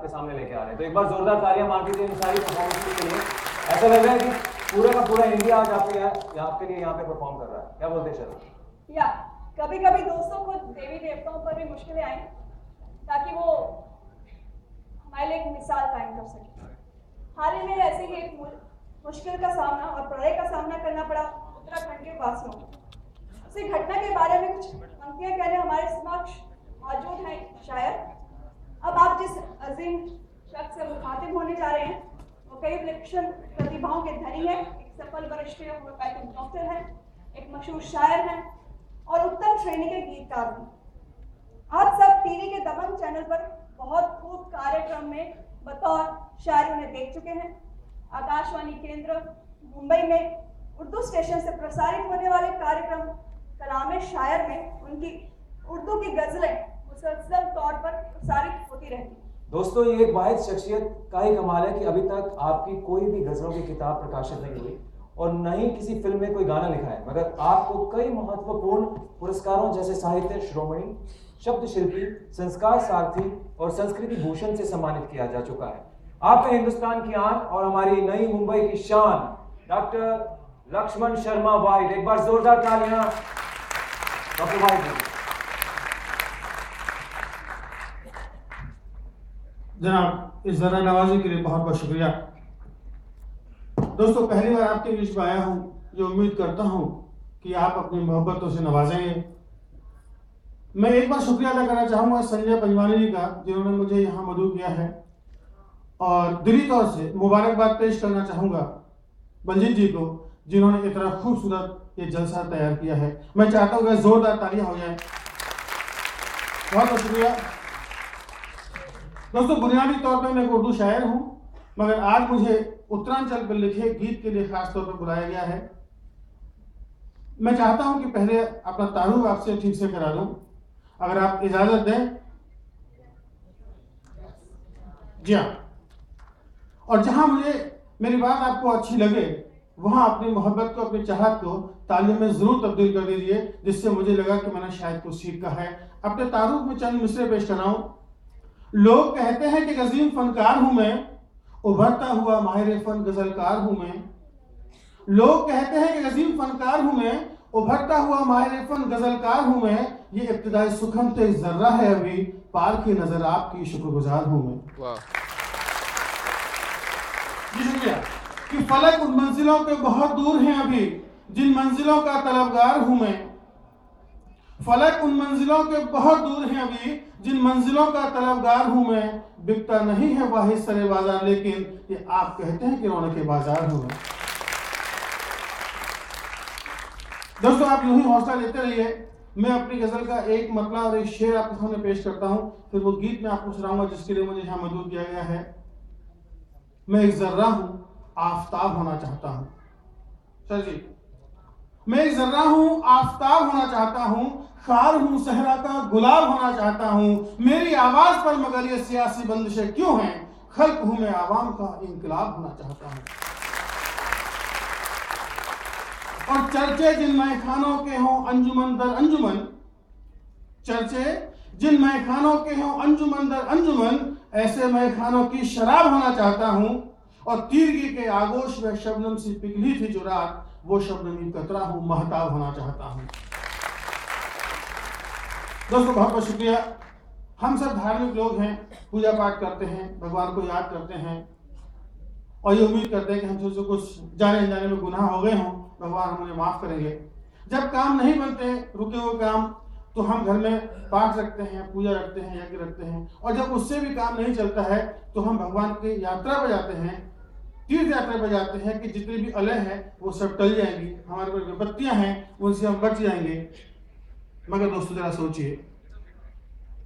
आपके सामने लेके आ रहे हैं। तो एक बार जोरदार तालियां मार दीजिए इन सारी परफॉर्मेंस के लिए। ऐसा लग रहा है कि पूरा का पूरा इंडिया आज आपके लिए यहाँ पे परफॉर्म कर रहा है। क्या बोलते हैं शर्मा? या कभी कभी दोस्तों को देवी देवताओं पर भी मुश्किलें आई ताकि वो हमारे लिए एक मिसाल कायम कर सके। हाल ही में ऐसे ही एक मुश्किल का सामना और प्रलय का सामना करना पड़ा उत्तराखंड के वासियों को। उसी घटना के बारे में कुछ पंक्तियां कहने हमारे समक्ष मौजूद हैं शायर। अब आप जिस अजीम शख्स से मुखातिब होने जा रहे हैं वो कई विलक्षण प्रतिभाओं के धनी है, एक सफल वरिष्ठ होम्योपैथिक डॉक्टर है, एक मशहूर शायर है और उत्तम श्रेणी के गीतकार हैं। आप सब टीवी के दबंग चैनल पर बहुत खूब कार्यक्रम में बतौर शायर उन्हें देख चुके हैं। आकाशवाणी केंद्र मुंबई में उर्दू स्टेशन से प्रसारित होने वाले कार्यक्रम कलाम शायर में उनकी उर्दू की गजलें मुसलसल तौर पर प्रसारित होती रहती। दोस्तों, ये एक वाहिद शख्सियत का ही कमाल है कि अभी तक आपकी कोई भी गजलों की किताब प्रकाशित नहीं हुई और न ही किसी फिल्म में कोई गाना लिखा है, मगर आपको कई महत्वपूर्ण पुरस्कारों जैसे साहित्य श्रोमणी, शब्द शिल्पी, संस्कार सारथी और संस्कृति भूषण से सम्मानित किया जा चुका है। आप हैं हिंदुस्तान की आन और हमारी नई मुंबई की शान, डॉक्टर लक्ष्मण शर्मा वाहिद। एक बार जोरदार तालियां डॉक्टर वाहिद। जनाब, इस जरा नवाजी के लिए बहुत बहुत शुक्रिया। दोस्तों, पहली बार आपके बीच में आया हूं, जो उम्मीद करता हूं कि आप अपनी मोहब्बतों से नवाजेंगे। मैं एक बार शुक्रिया अदा करना चाहूँगा संजय पंजवानी जी का, जिन्होंने मुझे यहाँ मदऊ किया है, और दिली तौर से मुबारकबाद पेश करना चाहूँगा बलजीत जी को, जिन्होंने इतना खूबसूरत ये जलसा तैयार किया है। मैं चाहता हूँ कि जोरदार तालियां हो जाए। बहुत बहुत शुक्रिया। दोस्तों, बुनियादी तौर पर मैं एक उर्दू शायर हूँ, मगर आज मुझे उत्तरांचल पर लिखे गीत के लिए खास तौर पर बुलाया गया है। मैं चाहता हूं कि पहले अपना तारुफ आपसे ठीक से करा दूं, अगर आप इजाजत दें। जी हाँ, और जहां मुझे मेरी बात आपको अच्छी लगे वहां अपनी मोहब्बत को, अपनी चाहत को तालियों में जरूर तब्दील कर दीजिए, जिससे मुझे लगा कि मैंने शायद कुछ सीखा है। अपने तारुफ में चंद मिसरे पेश कर रहा हूं। लोग कहते हैं कि अजीम फनकार हूं मैं, उभरता हुआ माहिर फन गजलकार हूं मैं। लोग कहते हैं कि अजीम फनकार हूं मैं, उभरता हुआ माहिर फन गजलकार हूं मैं। ये इब्तिदाई सुखम ते जर्रा है अभी, पार की नजर आपकी शुक्रगुजार हूं मैं। जी शुक्रिया। कि फलक उन मंजिलों के बहुत दूर हैं अभी, जिन मंजिलों का तलबगार हूं मैं। फलक उन मंजिलों के बहुत दूर हैं अभी, जिन मंजिलों का तलबगार हूं मैं। बिकता नहीं है वाहिद सरे बाजार, लेकिन ये आप कहते हैं कि रौनक के बाजार हूं मैं। दोस्तों, आप यूं ही हौसला देते रहिए। मैं अपनी गजल का एक मतला और एक शेर आपके सामने पेश करता हूं, फिर वो गीत मैं आपको सुनाऊंगा जिसके लिए मुझे यहाँ मदऊ किया गया है। मैं एक जर्रा हूं, आफताब होना चाहता हूं। सर जी, मैं एक जर्रा हूं, आफताब होना चाहता हूं। खार हूं, सहरा का गुलाब होना चाहता हूं। मेरी आवाज पर मगर ये सियासी बंदिशें क्यों हैं? खल्क हूं मैं, आवाम का इनकलाब होना चाहता हूं। और चर्चे जिन मैखानों के हों अंजुमन दर अंजुमन, चर्चे जिन मैखानों के हों अंजुमन दर अंजुमन, ऐसे मैखानों की शराब होना चाहता हूं। और तीरगी के आगोश में शबनम सी पिघली थी जो रात, वो शबनमी कतरा हूं, महताब होना चाहता हूं। दोस्तों, बहुत बहुत शुक्रिया। हम सब धार्मिक लोग हैं, पूजा पाठ करते हैं, भगवान को याद करते हैं और ये उम्मीद करते हैं कि हमसे जो कुछ जाने अनजाने में गुनाह हो गए हों, भगवान हमें माफ करेंगे। जब काम नहीं बनते, रुके हुए काम, तो हम घर में पाठ रखते हैं, पूजा रखते हैं, यज्ञ रखते हैं। और जब उससे भी काम नहीं चलता है तो हम भगवान की यात्रा पर जाते हैं, तीर्थ यात्रा पर जाते हैं कि जितनी भी अलह है वो सब टल जाएंगी, हमारे पास विपत्तियां हैं उनसे हम बच जाएंगे। मगर दोस्तों, जरा सोचिए,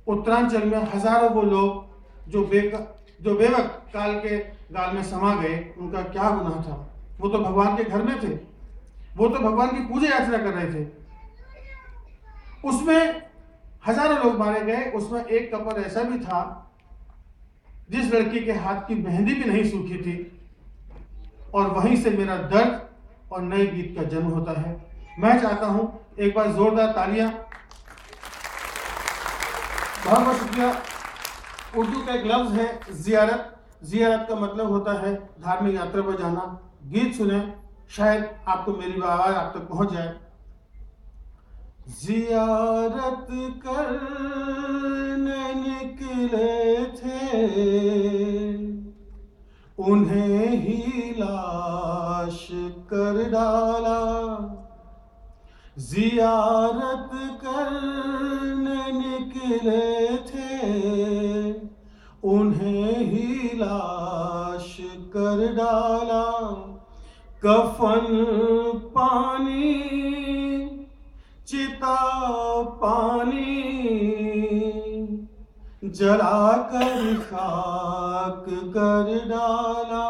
उत्तरांचल में हजारों वो लोग जो बेवक्त काल के गाल में समा गए, उनका क्या गुनाह था? वो तो भगवान के घर में थे, वो तो भगवान की पूजा यात्रा कर रहे थे। उसमें हजारों लोग मारे गए। उसमें एक कपल ऐसा भी था जिस लड़की के हाथ की मेहंदी भी नहीं सूखी थी। और वहीं से मेरा दर्द और नए गीत का जन्म होता है। मैं चाहता हूं एक बार जोरदार तालियां। बहुत बहुत शुक्रिया। उर्दू का एक लफ्ज है जियारत। जियारत का मतलब होता है धार्मिक यात्रा पर जाना। गीत सुने, शायद आपको मेरी आवाज आप तक पहुंच जाए। जियारत करने निकले थे, उन्हें ही लाश कर डाला। जियारत करने निकले थे, उन्हें ही लाश कर डाला। कफन पानी चिता पानी जलाकर खाक कर डाला।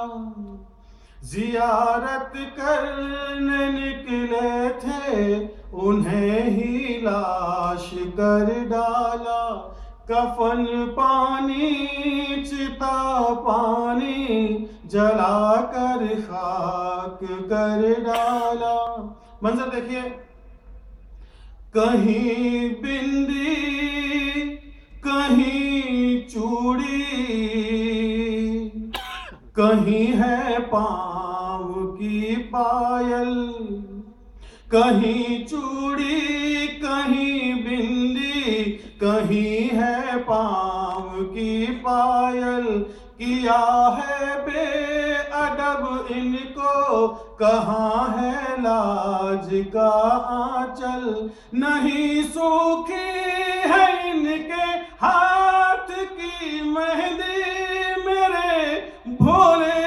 जियारत करने निकले थे, उन्हें ही लाश कर डाला। कफन पानी चिता पानी जलाकर खाक कर डाला। मंजर देखिए, कहीं बिंदी कहीं चूड़ी, कहीं है पाँव की पायल। कहीं चूड़ी कहीं बिंदी, कहीं है पाँव की पायल। किया है बेअदब इनको, कहाँ है लाज का आंचल। नहीं सूखी है इनके हाथ की मेहंदी, मेरे भोले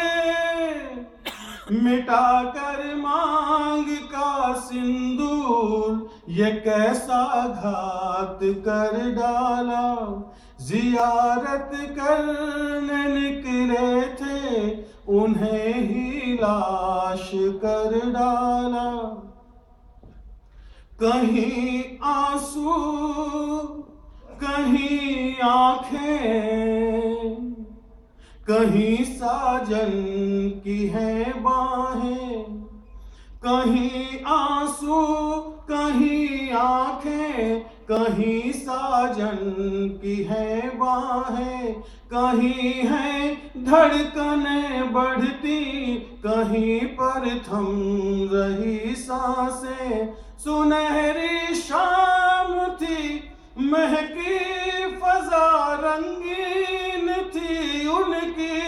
मिटा कर मांग का सिंदूर, ये कैसा घात कर डाला। जियारत करने निकले थे, उन्हें ही लाश कर डाला। कहीं आंसू कहीं आंखें, कहीं साजन की है बाहें। कहीं आंसू कहीं आंखें, कहीं साजन की है बाहें। कहीं है धड़कनें बढ़ती, कहीं पर थम रही सांसें। सुनहरी शाम थी, महकी फजा रंगीन थी उनकी।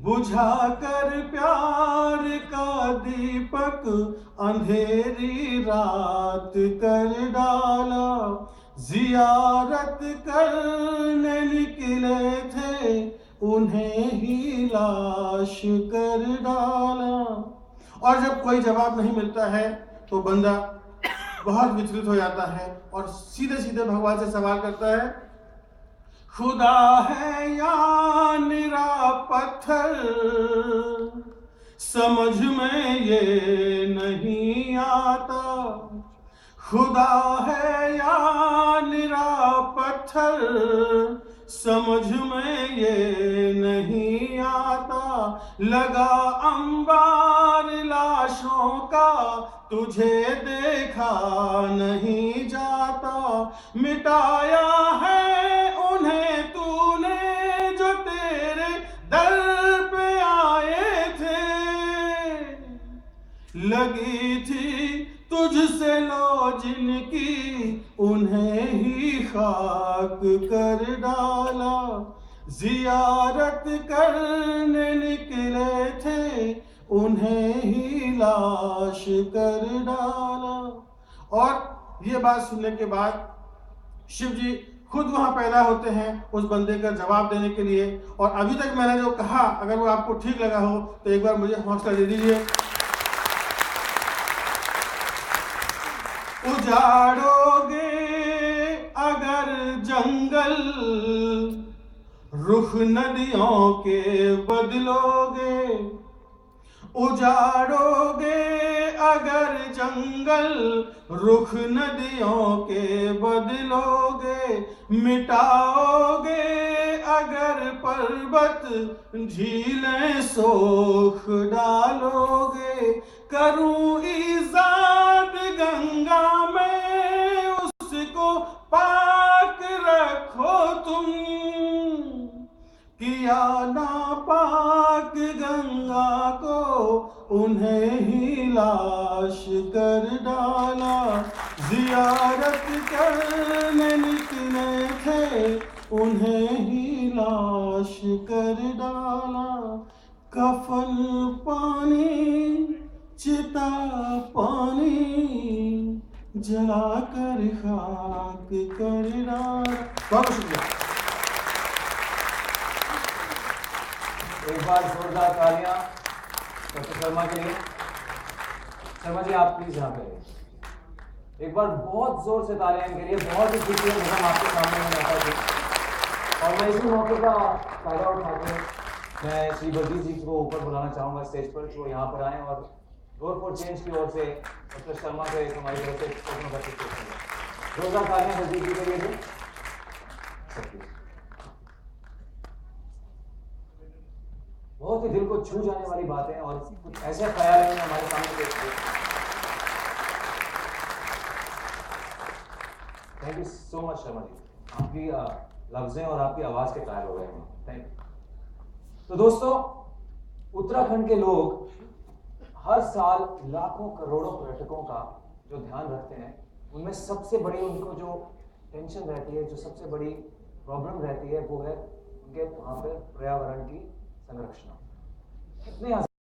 बुझा कर प्यार का दीपक, अंधेरी रात कर डाला। जियारत करने निकले थे, उन्हें ही लाश कर डाला। और जब कोई जवाब नहीं मिलता है तो बंदा बहुत विचलित हो जाता है और सीधे सीधे भगवान से सवाल करता है, खुदा है या निरा पत्थर, समझ में ये नहीं आता। खुदा है या निरा पत्थर, समझ में ये नहीं आता। लगा अंबार लाशों का, तुझे देखा नहीं जाता। मिटाया है उन्हें तूने जो तेरे दर पे आए थे। लगी थी तुझसे लो जिनकी, उन्हें ही खाक कर डाला। जियारत करने निकले थे, उन्हें ही लाश कर डाला। और ये बात सुनने के बाद शिव जी खुद वहां पैदा होते हैं उस बंदे का जवाब देने के लिए। और अभी तक मैंने जो कहा, अगर वो आपको ठीक लगा हो तो एक बार मुझे हौसला दे दीजिए। उजाड़ोगे अगर जंगल, रुख नदियों के बदलोगे। उजाड़ोगे अगर जंगल, रुख नदियों के बदलोगे। मिटाओगे अगर पर्वत, झीलें सोख डालोगे। करूं ईजाद गंगा में, उसको पाक रखो रखो तुम, किया नापाक गंगा को उन्हें ही लाश कर डाला। जियारत करने निकले थे उन्हें ही लाश कर डाला। कफन पानी चिता पानी जलाकर खाक कर डाला। बहुत शुक्रिया। एक बार जोरदार तालियां डॉक्टर शर्मा के लिए। शर्मा जी आप प्लीज यहाँ पे रहिए। एक बार बहुत जोर से तालियां इनके लिए। बहुत ही खुशी है जब हम आपके सामने में बैठा थे और मैं इसी मौके का फायदा उठाकर मैं श्री बलजीत जी को ऊपर बुलाना चाहूँगा स्टेज पर कि वो यहाँ पर आएँ और रोड फॉर चेंज की ओर से डॉक्टर शर्मा को एक हमारी तरफ से जोरदार तालियां बलजीत जी के लिए। बहुत ही दिल को छू जाने वाली बातें और कुछ ऐसे ख्याल हैं हमारे सामने पेश किए। Thank you so much Sharma ji, आपकी लफ्जें और आपकी आवाज के कायल हो गए हैं। Thank you. तो दोस्तों, उत्तराखंड के लोग हर साल लाखों करोड़ों पर्यटकों का जो ध्यान रखते हैं, उनमें सबसे बड़ी उनको जो टेंशन रहती है, जो सबसे बड़ी प्रॉब्लम रहती है, वो है उनके वहाँ पे पर्यावरण की संरक्षण। कितने